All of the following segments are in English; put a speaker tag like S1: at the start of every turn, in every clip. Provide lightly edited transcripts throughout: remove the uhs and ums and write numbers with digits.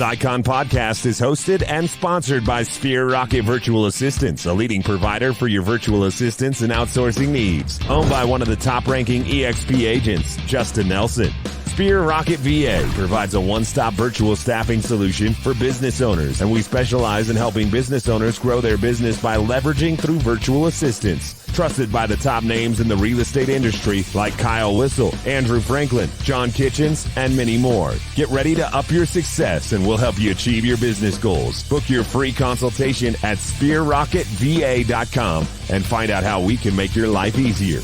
S1: This Icon podcast is hosted and sponsored by Sphere Rocket Virtual Assistants, a leading provider for your virtual assistants and outsourcing needs. Owned by one of the top-ranking EXP agents, Justin Nelson. Sphere Rocket VA provides a one-stop virtual staffing solution for business owners, and we specialize in helping business owners grow their business by leveraging through virtual assistants. Trusted by the top names in the real estate industry like Kyle Whistle, Andrew Franklin, John Kitchens, and many more. Get ready to up your success and we'll help you achieve your business goals. Book your free consultation at sphererocketva.com and find out how we can make your life easier.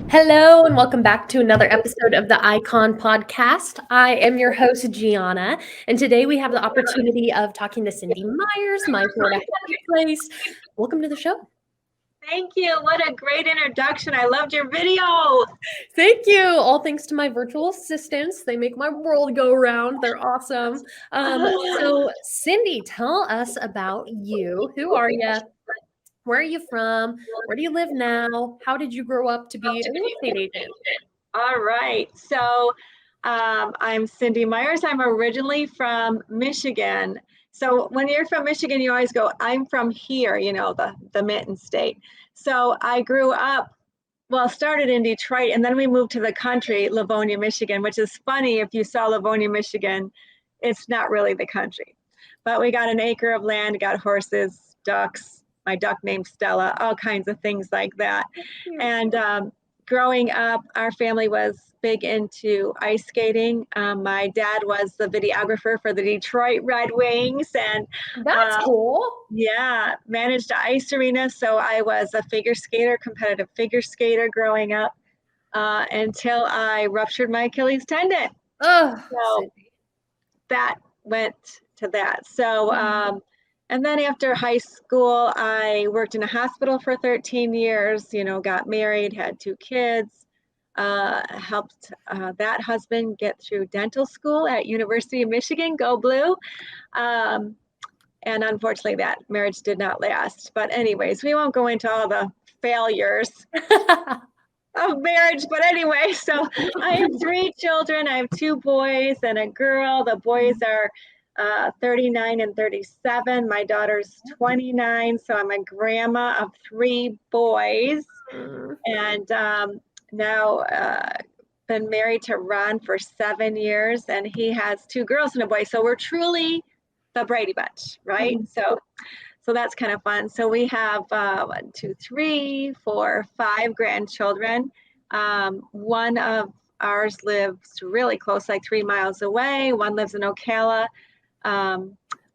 S2: Hello and welcome back to another episode of the Icon Podcast. I am your host, Gianna, and today we have the opportunity of talking to Cyndi Myers, my Florida happy place. Welcome to the show.
S3: Thank you. What a great introduction. I loved your video.
S2: Thank you. All thanks to my virtual assistants. They make my world go round. They're awesome. So Cyndi, tell us about you. Who are you? Where are you from? Where do you live now? How did you grow up to be a real estate agent?
S3: All right. So I'm Cyndi Myers. I'm originally from Michigan. So when you're from Michigan, you always go, I'm from here, you know, the Mitten State. So I grew up, started in Detroit, and then we moved to the country, Livonia, Michigan, which is funny. If you saw Livonia, Michigan, it's not really the country. But we got an acre of land, got horses, ducks, my duck named Stella, all kinds of things like that. And growing up, our family was big into ice skating. My dad was the videographer for the Detroit Red Wings, and
S2: that's cool.
S3: Yeah, managed the ice arena. So I was a figure skater, competitive figure skater growing up until I ruptured my Achilles tendon.
S2: Oh,
S3: so that went to that. So, and then after high school, I worked in a hospital for 13 years, you know, got married, had 2 kids. Helped that husband get through dental school at University of Michigan, go blue. And unfortunately that marriage did not last. But anyways, we won't go into all the failures of marriage. But anyway, so I have 3 children. I have 2 boys and a girl. The boys are 39 and 37. My daughter's 29. So I'm a grandma of 3 boys. And now been married to Ron for 7 years, and he has 2 girls and a boy. So we're truly the Brady Bunch, right? So that's kind of fun. So we have 1, 2, 3, 4, 5 grandchildren. One of ours lives really close, like 3 miles away. One lives in Ocala,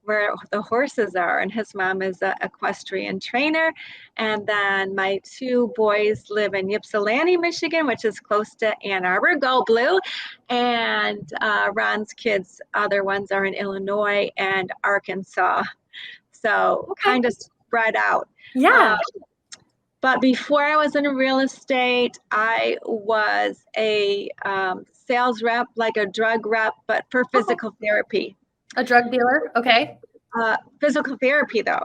S3: where the horses are, and his mom is an equestrian trainer. And then my 2 boys live in Ypsilanti, Michigan, which is close to Ann Arbor, go blue. And Ron's kids, other ones are in Illinois and Arkansas. So kind of spread out.
S2: Yeah.
S3: But before I was in real estate, I was a sales rep, like a drug rep, but for physical therapy.
S2: A drug dealer? Okay.
S3: Physical therapy, though.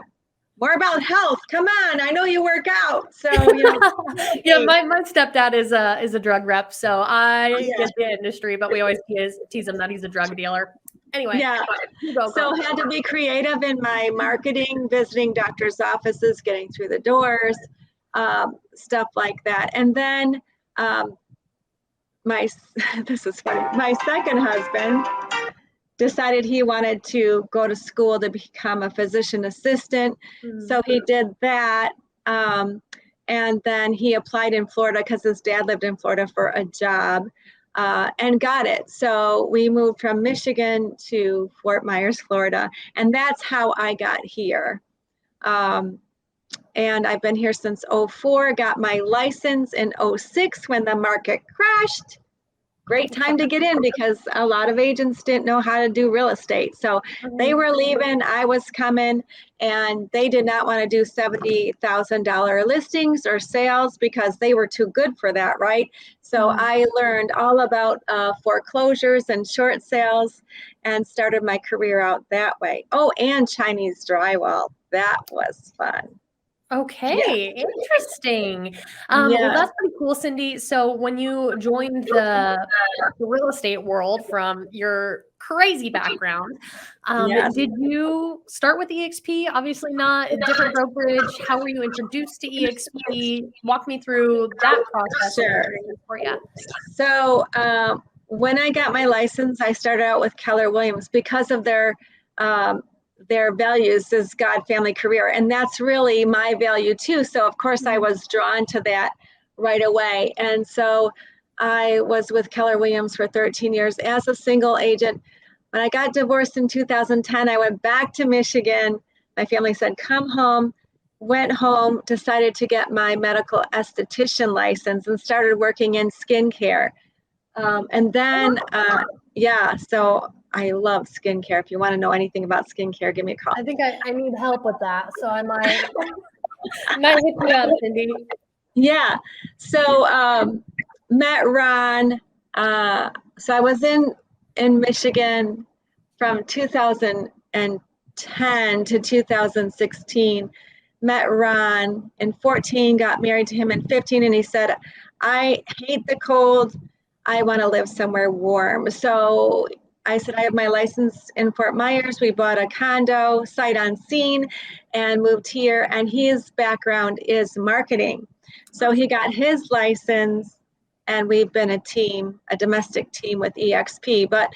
S3: More about health. Come on, I know you work out. So, you know.
S2: Yeah, my stepdad is a drug rep, so I get the industry, but we always tease him that he's a drug dealer. Anyway.
S3: Yeah. So had to be creative in my marketing, visiting doctors' offices, getting through the doors, stuff like that. And then this is funny. My second husband decided he wanted to go to school to become a physician assistant. So he did that. And then he applied in Florida because his dad lived in Florida for a job and got it. So we moved from Michigan to Fort Myers, Florida. And that's how I got here. And I've been here since 2004, got my license in 2006 when the market crashed. Great time to get in because a lot of agents didn't know how to do real estate. So they were leaving, I was coming, and they did not want to do $70,000 listings or sales because they were too good for that, right? So I learned all about foreclosures and short sales and started my career out that way. Oh, and Chinese drywall. That was fun. Yeah.
S2: Okay, interesting. Well,
S3: Yeah.
S2: that's pretty cool, Cyndi. So when you joined the real estate world from your crazy background,
S3: Yes.
S2: did you start with EXP? Obviously not a different brokerage. How were you introduced to EXP? Walk me through that process and
S3: Sure.
S2: experience for you.
S3: So when I got my license, I started out with Keller Williams because of their values as God, family, career, and that's really my value too. So of course I was drawn to that right away, and so I was with Keller Williams for 13 years as a single agent. When I got divorced in 2010, I went back to Michigan. My family said, "Come home." Went home, decided to get my medical esthetician license and started working in skincare. And then, yeah, so I love skincare. If you want to know anything about skincare, give me a call.
S2: I think I need help with that, so I might hit you up, Cyndi.
S3: Yeah. So met Ron. So I was in Michigan from 2010 to 2016. Met Ron in 14, got married to him in 15, and he said, "I hate the cold. I want to live somewhere warm." So I said, "I have my license in Fort Myers." We bought a condo, sight unseen, and moved here. And his background is marketing. So he got his license, and we've been a team, a domestic team with EXP. But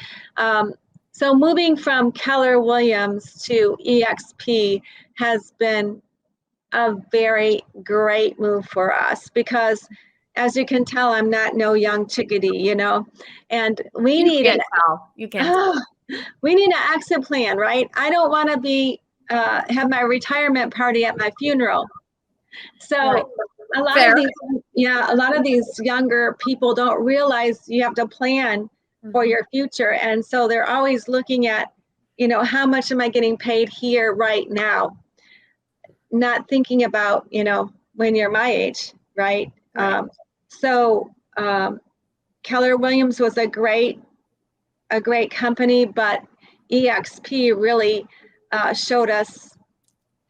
S3: so moving from Keller Williams to EXP has been a very great move for us because, as you can tell, I'm not no young chickadee, and we
S2: You
S3: need
S2: can't tell. You can't tell.
S3: we need an exit plan, right? I don't want to be have my retirement party at my funeral.
S2: Right.
S3: So a lot of
S2: Fair.
S3: these younger people don't realize you have to plan for your future, and so they're always looking at, how much am I getting paid here right now, not thinking about, when you're my age, right?
S2: Right.
S3: So Keller Williams was a great company, but EXP really showed us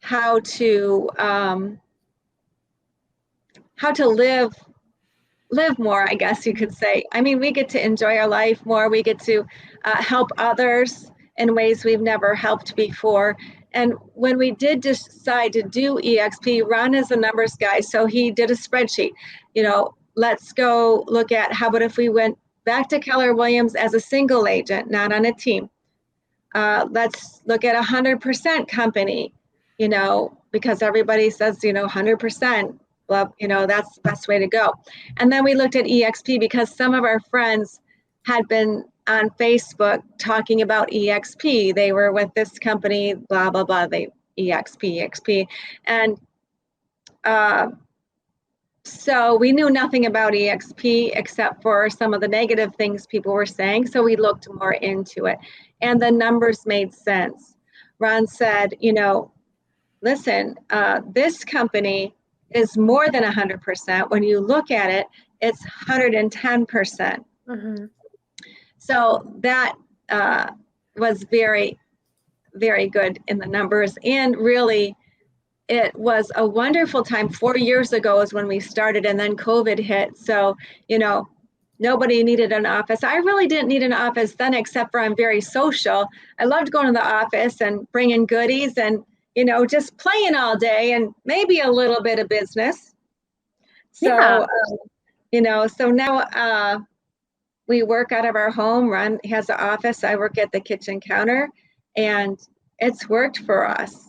S3: how to live more, I guess you could say. I mean, we get to enjoy our life more. We get to help others in ways we've never helped before. And when we did decide to do EXP, Ron is a numbers guy, so he did a spreadsheet. Let's go look at how about if we went back to Keller Williams as a single agent, not on a team. Let's look at 100% company, because everybody says, 100%. Well, that's the best way to go. And then we looked at EXP because some of our friends had been on Facebook talking about EXP. They were with this company, blah, blah, blah, EXP. And so we knew nothing about EXP except for some of the negative things people were saying. So we looked more into it and the numbers made sense. Ron said, listen, this company is more than 100%. When you look at it, it's 110%. So that was very, very good in the numbers. And really, it was a wonderful time. 4 years ago is when we started, and then COVID hit. So, nobody needed an office. I really didn't need an office then, except for I'm very social. I loved going to the office and bringing goodies and, just playing all day and maybe a little bit of business.
S2: Yeah.
S3: So, so now we work out of our home. Ron has an office. I work at the kitchen counter, and it's worked for us.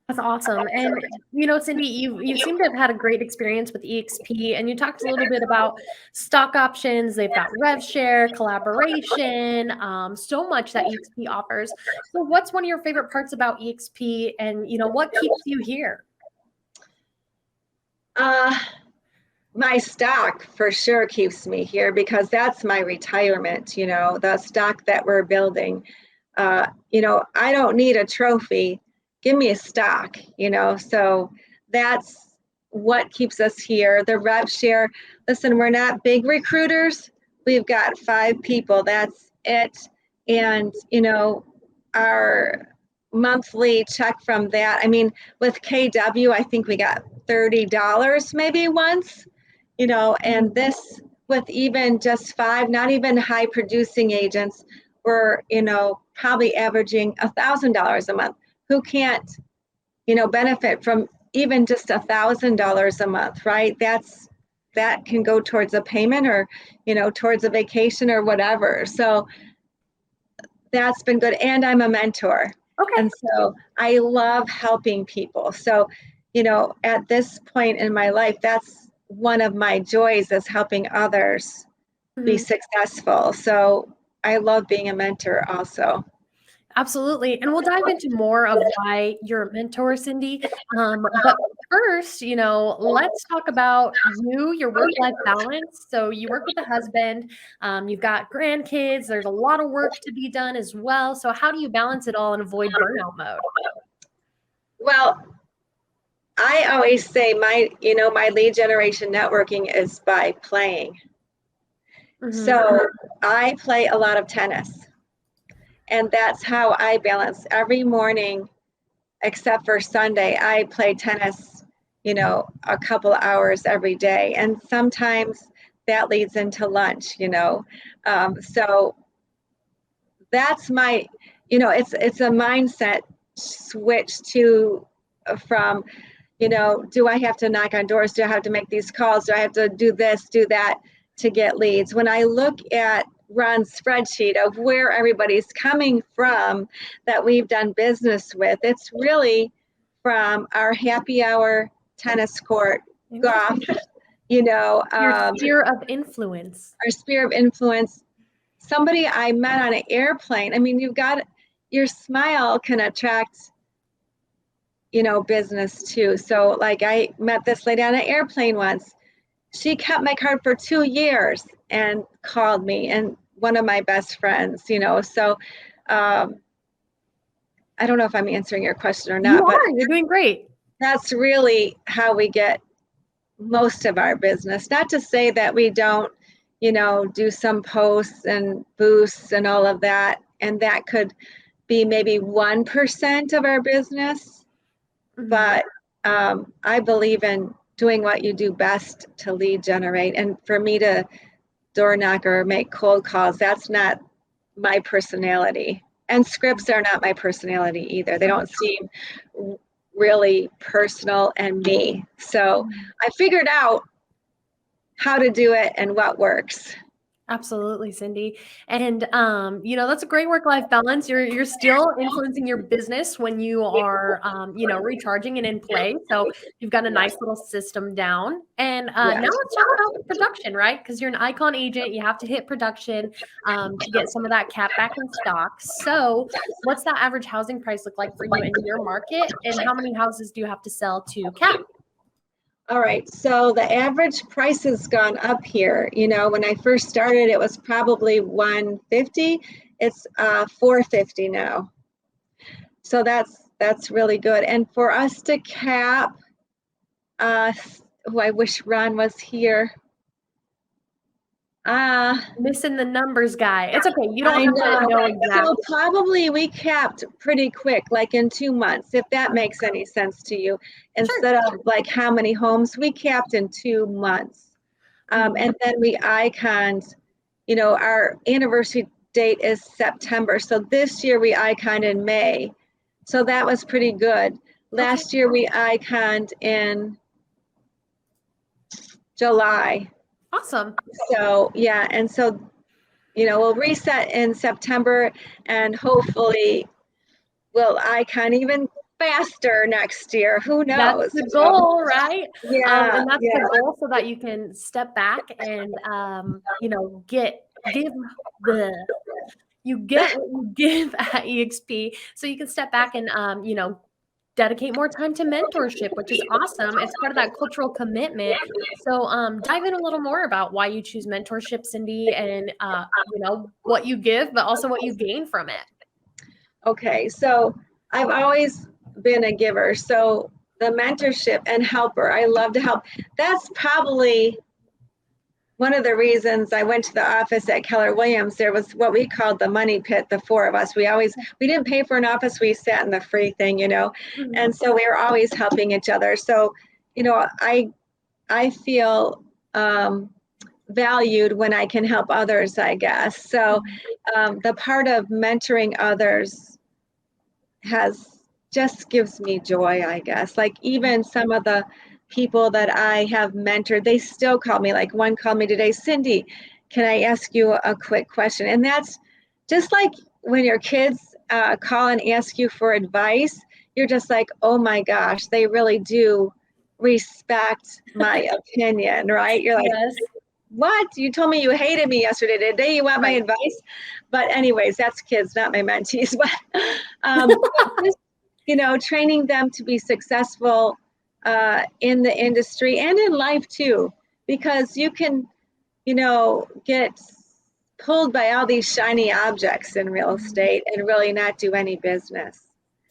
S2: That's awesome. And Cyndi, you seem to have had a great experience with EXP, and you talked a little bit about stock options. They've got rev share, collaboration, so much that EXP offers. So what's one of your favorite parts about EXP, and what keeps you here?
S3: My stock for sure keeps me here because that's my retirement, the stock that we're building. I don't need a trophy. Give me a stock, so that's what keeps us here. The rev share, listen, we're not big recruiters. We've got 5 people, that's it. And, our monthly check from that. I mean, with KW, I think we got $30 maybe once, and this with even just 5, not even high producing agents, we're, probably averaging $1,000 a month. Who can't, benefit from even just $1,000 a month, right? That can go towards a payment or, towards a vacation or whatever. So that's been good. And I'm a mentor.
S2: Okay.
S3: And so I love helping people. So, at this point in my life, that's one of my joys is helping others be successful. So I love being a mentor also.
S2: Absolutely. And we'll dive into more of why you're a mentor, Cyndi. But first, let's talk about you, your work-life balance. So you work with a husband, you've got grandkids, there's a lot of work to be done as well. So how do you balance it all and avoid burnout mode?
S3: Well, I always say my lead generation networking is by playing. So I play a lot of tennis. And that's how I balance every morning, except for Sunday. I play tennis, a couple hours every day. And sometimes that leads into lunch, So that's my, it's a mindset switch from, do I have to knock on doors? Do I have to make these calls? Do I have to do this, do that to get leads? When I look at Ron's spreadsheet of where everybody's coming from that we've done business with, it's really from our happy hour, tennis court, golf,
S2: Your sphere of influence.
S3: our sphere of influence. Somebody I met on an airplane. I mean, your smile can attract business too. So like I met this lady on an airplane once. She kept my card for 2 years and called me, and one of my best friends, so I don't know if I'm answering your question or not, but
S2: you're doing great.
S3: That's really how we get most of our business. Not to say that we don't, do some posts and boosts and all of that, and that could be maybe 1% of our business. But I believe in doing what you do best to lead generate. And for me to door knock or make cold calls, that's not my personality. And scripts are not my personality either. They don't seem really personal and me. So I figured out how to do it and what works.
S2: Absolutely, Cyndi. And that's a great work-life balance. You're still influencing your business when you are recharging and in play. So you've got a nice little system down. And now let's talk about production, right? Because you're an icon agent, you have to hit production to get some of that cap back in stock. So what's that average housing price look like for you in your market? And how many houses do you have to sell to cap?
S3: All right, so the average price has gone up here. When I first started, it was probably $150. It's $450 now. So that's really good. And for us to cap, who I wish Ron was here.
S2: Missing the numbers guy. It's okay. You don't have to know exactly.
S3: So probably we capped pretty quick, like in 2 months, if that makes any sense to you. Instead of like how many homes, we capped in 2 months. And then we iconed, our anniversary date is September. So this year we iconed in May. So that was pretty good. Last year we iconed in July.
S2: Awesome.
S3: So, yeah. And so, we'll reset in September and hopefully we'll icon even faster next year. Who knows?
S2: That's the goal, right?
S3: Yeah.
S2: And that's the goal so that you can step back and, you get what you give at EXP. So you can step back and, dedicate more time to mentorship, which is awesome. It's part of that cultural commitment. So dive in a little more about why you choose mentorship, Cyndi, and what you give, but also what you gain from it.
S3: Okay, so I've always been a giver. So the mentorship and helper, I love to help. That's probably one of the reasons I went to the office at Keller Williams, there was what we called the money pit, the four of us. We didn't pay for an office, we sat in the free thing, and so we were always helping each other. So, I feel valued when I can help others, I guess. So the part of mentoring others just gives me joy, I guess. Like even some of the people that I have mentored, they still call me. Like one called me today, Cyndi, can I ask you a quick question? And that's just like when your kids call and ask you for advice, you're just like, oh my gosh, they really do respect my opinion, right? You're like,
S2: Yes.
S3: what? You told me you hated me yesterday. Today you want my advice? But anyways, that's kids, not my mentees. But just, training them to be successful in the industry and in life too, because you can, get pulled by all these shiny objects in real estate and really not do any business.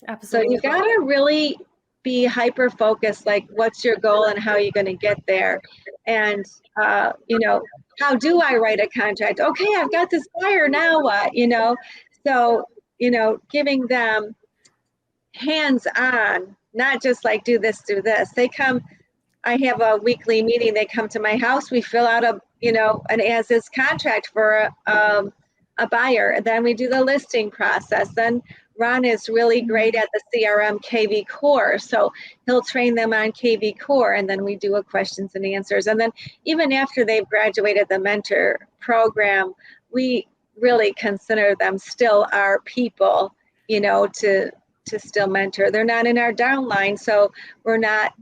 S2: Absolutely.
S3: So you got to really be hyper focused, like what's your goal and how you're going to get there. And, how do I write a contract? Okay, I've got this buyer, now what, So, giving them hands on, not just like do this, do this. They come, I have a weekly meeting. They come to my house. We fill out an as-is contract for a buyer. And then we do the listing process. Then Ron is really great at the CRM KV Core. So he'll train them on KV Core, and then we do a questions and answers. And then even after they've graduated the mentor program, we really consider them still our people, to still mentor. They're not in our downline, so we're not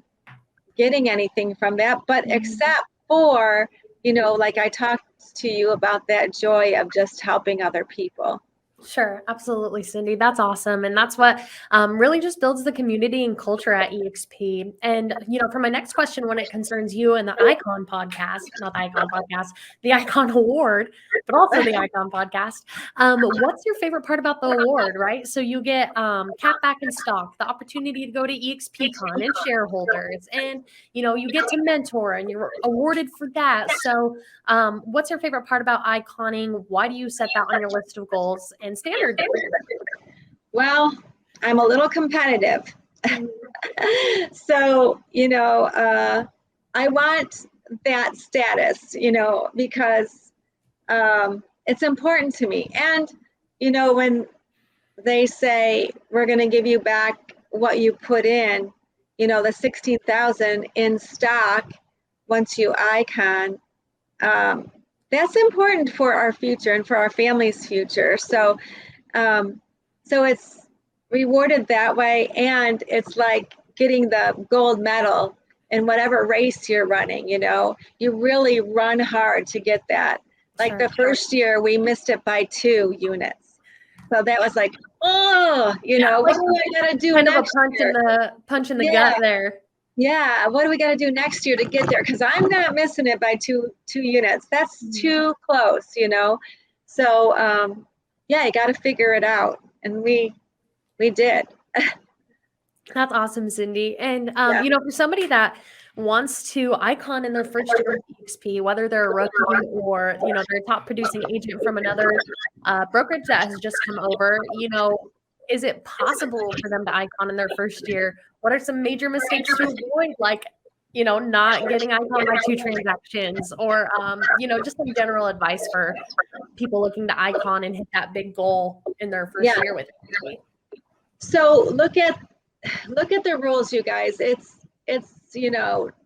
S3: getting anything from that, but except for, like I talked to you about that joy of just helping other people.
S2: Sure, absolutely, Cyndi. That's awesome. And that's what really just builds the community and culture at EXP. And, for my next question, when it concerns you and the Icon podcast, not the Icon podcast, the Icon Award, but also the Icon podcast, what's your favorite part about the award, right? So you get cap back in stock, the opportunity to go to EXP Con and shareholders, and, you get to mentor and you're awarded for that. So what's your favorite part about iconing? Why do you set that on your list of goals and standards?
S3: Well, I'm a little competitive. So, I want that status, because it's important to me. And, when they say we're going to give you back what you put in, the 16,000 in stock once you icon, that's important for our future and for our family's future. So, so it's rewarded that way, and it's like getting the gold medal in whatever race you're running. You really run hard to get that. Like the first year, we missed it by 2 units. So that was like, what do I gotta do
S2: kind
S3: next
S2: of a punch in the gut there.
S3: Yeah, what do we got to do next year to get there? Because I'm not missing it by two units. That's too close, So, you got to figure it out, and we did.
S2: That's awesome, Cyndi. And for somebody that wants to icon in their first year of EXP, whether they're a rookie or they're a top producing agent from another brokerage that has just come over, is it possible for them to icon in their first year? What are some major mistakes to avoid, like not getting icon by 2 transactions, or just some general advice for people looking to icon and hit that big goal in their first year with EXP?
S3: So look at the rules, you guys. It's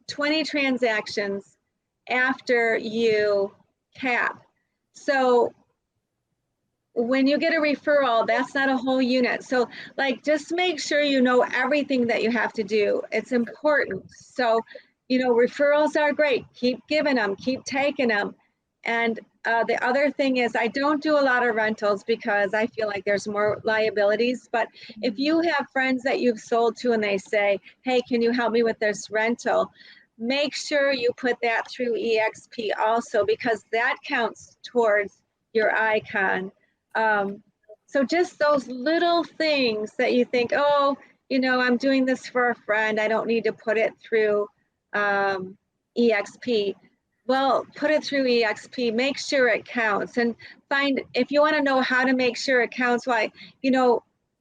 S3: 20 transactions after you cap. So when you get a referral, that's not a whole unit. So just make sure you know everything that you have to do. It's important. So, referrals are great. Keep giving them, keep taking them. And the other thing is, I don't do a lot of rentals because I feel like there's more liabilities. But if you have friends that you've sold to and they say, hey, can you help me with this rental? Make sure you put that through EXP also, because that counts towards your icon. So just those little things that you think, oh, I'm doing this for a friend, I don't need to put it through EXP. Well, put it through EXP, make sure it counts, and find, if you want to know how to make sure it counts, why,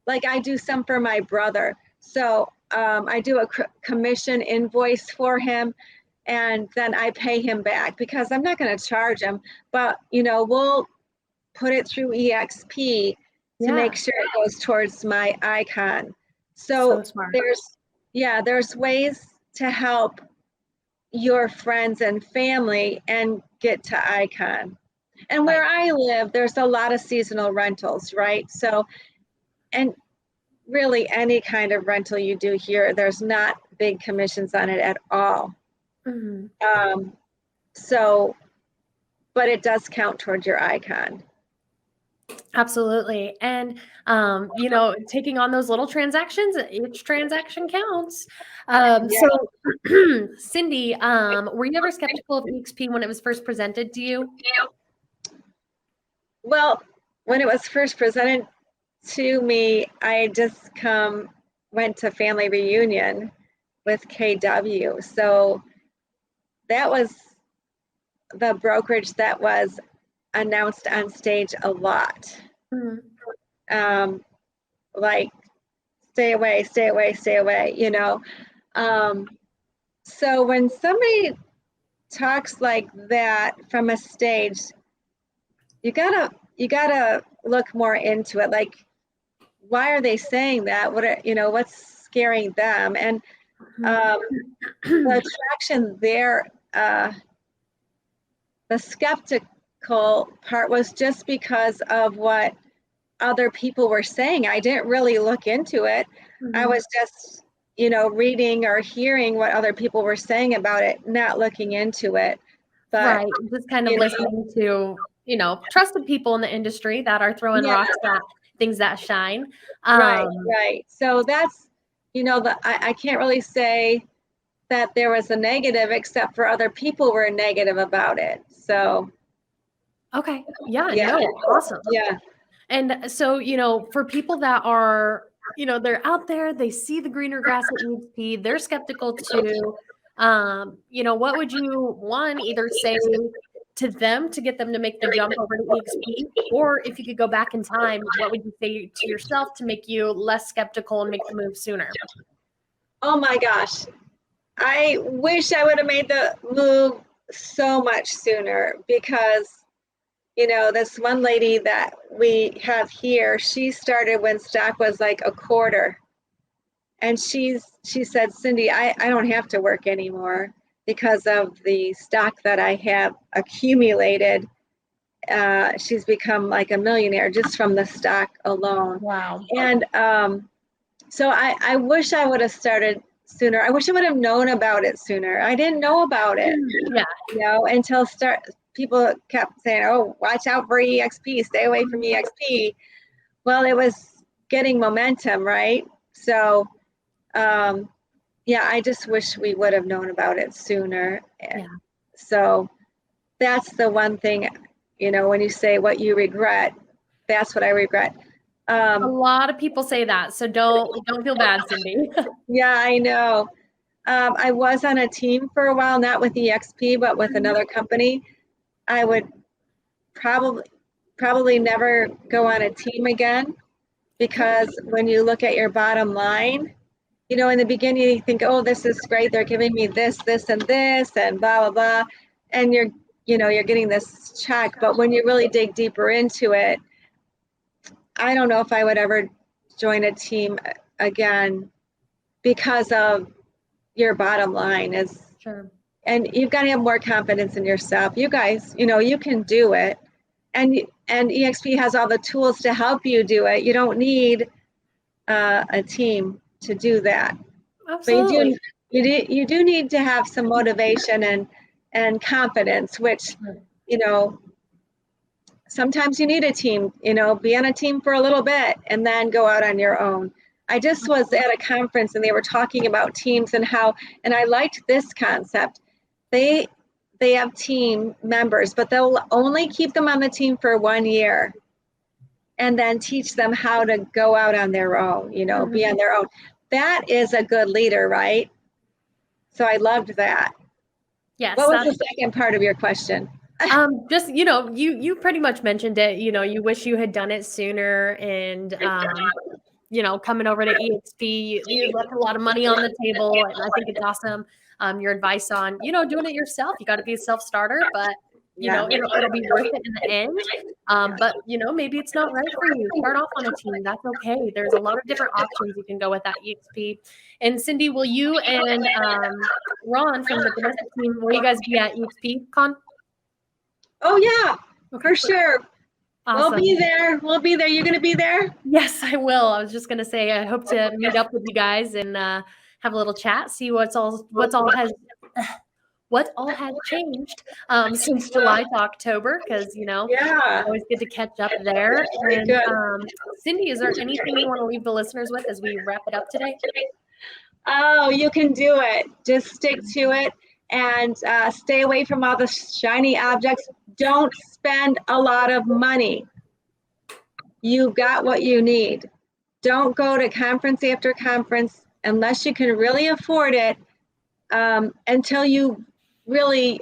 S3: like I do some for my brother. So I do a commission invoice for him, and then I pay him back because I'm not going to charge him, but we'll put it through EXP to
S2: Yeah.
S3: make sure it goes towards my icon.
S2: So
S3: So
S2: smart.
S3: there's ways to help your friends and family and get to icon. And where I live, there's a lot of seasonal rentals, right? So, and really any kind of rental you do here, there's not big commissions on it at all.
S2: Mhm.
S3: So, but it does count towards your icon.
S2: Absolutely. And, taking on those little transactions, each transaction counts. So, Cyndi, were you ever skeptical of EXP when it was first presented to you?
S3: Well, when it was first presented to me, I just went to family reunion with KW. So that was the brokerage that was announced on stage a lot.
S2: Mhm.
S3: Like, stay away, stay away, stay away, So when somebody talks like that from a stage, you gotta look more into it. Like, why are they saying that? What's scaring them? And the attraction there, the skeptical part was just because of what other people were saying. I didn't really look into it. I
S2: Mhm.
S3: was just, reading or hearing what other people were saying about it, not looking into it. But,
S2: Right. Just kind of
S3: you know,
S2: listening to, trusted people in the industry that are throwing
S3: yeah,
S2: rocks at things that shine.
S3: right,
S2: Um,
S3: right. So that's, I can't really say that there was a negative except for other people were negative about it. So,
S2: okay. Yeah,
S3: yeah,
S2: no, awesome.
S3: yeah.
S2: And so, for people that are, they're out there, they see the greener grass at EXP, they're skeptical too. What would you either say to them to get them to make the jump over to EXP? Or if you could go back in time, what would you say to yourself to make you less skeptical and make the move sooner?
S3: Oh my gosh. I wish I would have made the move so much sooner because, this one lady that we have here, she started when stock was like a quarter. And she said, Cyndi, I don't have to work anymore because of the stock that I have accumulated. She's become like a millionaire just from the stock alone.
S2: Wow.
S3: And so I wish I would have started sooner. I wish I would have known about it sooner. I didn't know about it,
S2: Yeah.
S3: until people kept saying, oh, watch out for EXP, stay away from EXP. Well, it was getting momentum, right? So, I just wish we would have known about it sooner.
S2: Yeah.
S3: So that's the one thing, when you say what you regret, that's what I regret.
S2: A lot of people say that, so don't feel bad, Cyndi.
S3: Yeah, I know. I was on a team for a while, not with EXP, but with another company. I would probably never go on a team again because when you look at your bottom line, in the beginning you think, oh, this is great. They're giving me this, this, and this, and blah, blah, blah. And you're getting this check. But when you really dig deeper into it, I don't know if I would ever join a team again because of your bottom line is,
S2: Sure.
S3: and you've got to have more confidence in yourself. You guys, you can do it. And EXP has all the tools to help you do it. You don't need a team to do that. But
S2: Absolutely.
S3: you do need to have some motivation and confidence, which, sometimes you need a team, be on a team for a little bit and then go out on your own. I just was at a conference and they were talking about teams and I liked this concept. They have team members, but they'll only keep them on the team for 1 year and then teach them how to go out on their own, be on their own. That is a good leader, right? So I loved that.
S2: Yes.
S3: What was the second part of your question?
S2: Just, you pretty much mentioned it, you wish you had done it sooner and, coming over to EXP, you left a lot of money on the table and I think it's awesome. Your advice on, doing it yourself. You got to be a self-starter, but it'll be worth it in the end. But maybe it's not right for you. Start off on a team. That's okay. There's a lot of different options you can go with at EXP. And Cyndi, will you and Ron from the domestic team, will you guys be at EXP Con?
S3: Oh yeah,
S2: Okay,
S3: for sure.
S2: awesome.
S3: We'll be there. We'll be there. You gonna be there?
S2: Yes, I will. I was just gonna say I hope to meet up with you guys and have a little chat, see what all has changed since July to October, because
S3: Yeah.
S2: always good to catch up there.
S3: Very
S2: And
S3: good.
S2: Cyndi, is there anything you want to leave the listeners with as we wrap it up today?
S3: Oh, you can do it. Just stick to it and stay away from all the shiny objects. Don't spend a lot of money. You got what you need. Don't go to conference after conference unless you can really afford it until you really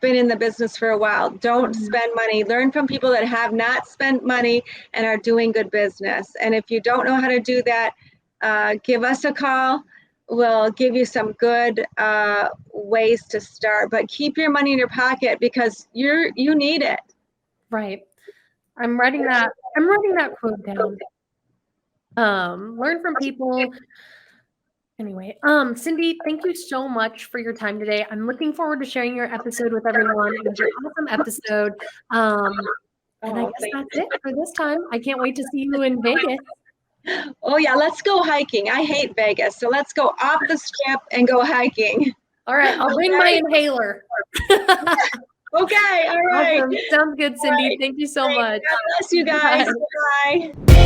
S3: been in the business for a while. Don't spend money. Learn from people that have not spent money and are doing good business. And if you don't know how to do that, give us a call. We'll give you some good ways to start, but keep your money in your pocket because you need it.
S2: Right. I'm writing that quote down. Learn from people. Anyway, Cyndi, thank you so much for your time today. I'm looking forward to sharing your episode with everyone. It was an awesome episode. And I guess that's it for this time. I can't wait to see you in Vegas.
S3: Oh yeah, let's go hiking. I hate Vegas, so let's go off the strip and go hiking.
S2: All right, I'll bring my inhaler.
S3: Okay, all right.
S2: Awesome. Sounds good, Cyndi.
S3: Right.
S2: Thank you so
S3: Great.
S2: much.
S3: God bless you guys.
S2: Bye.
S3: Bye.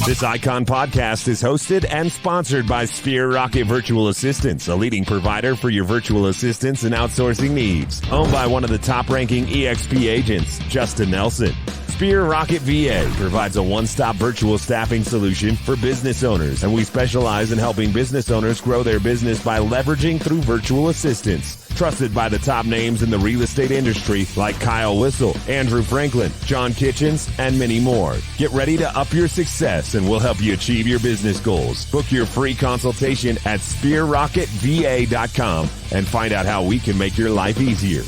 S1: This Icon podcast is hosted and sponsored by Sphere Rocket Virtual Assistants, a leading provider for your virtual assistants and outsourcing needs. Owned by one of the top-ranking EXP agents, Justin Nelson. Sphere Rocket VA provides a one-stop virtual staffing solution for business owners, and we specialize in helping business owners grow their business by leveraging through virtual assistants. Trusted by the top names in the real estate industry like Kyle Whistle, Andrew Franklin, John Kitchens, and many more. Get ready to up your success and we'll help you achieve your business goals. Book your free consultation at sphererocketva.com and find out how we can make your life easier.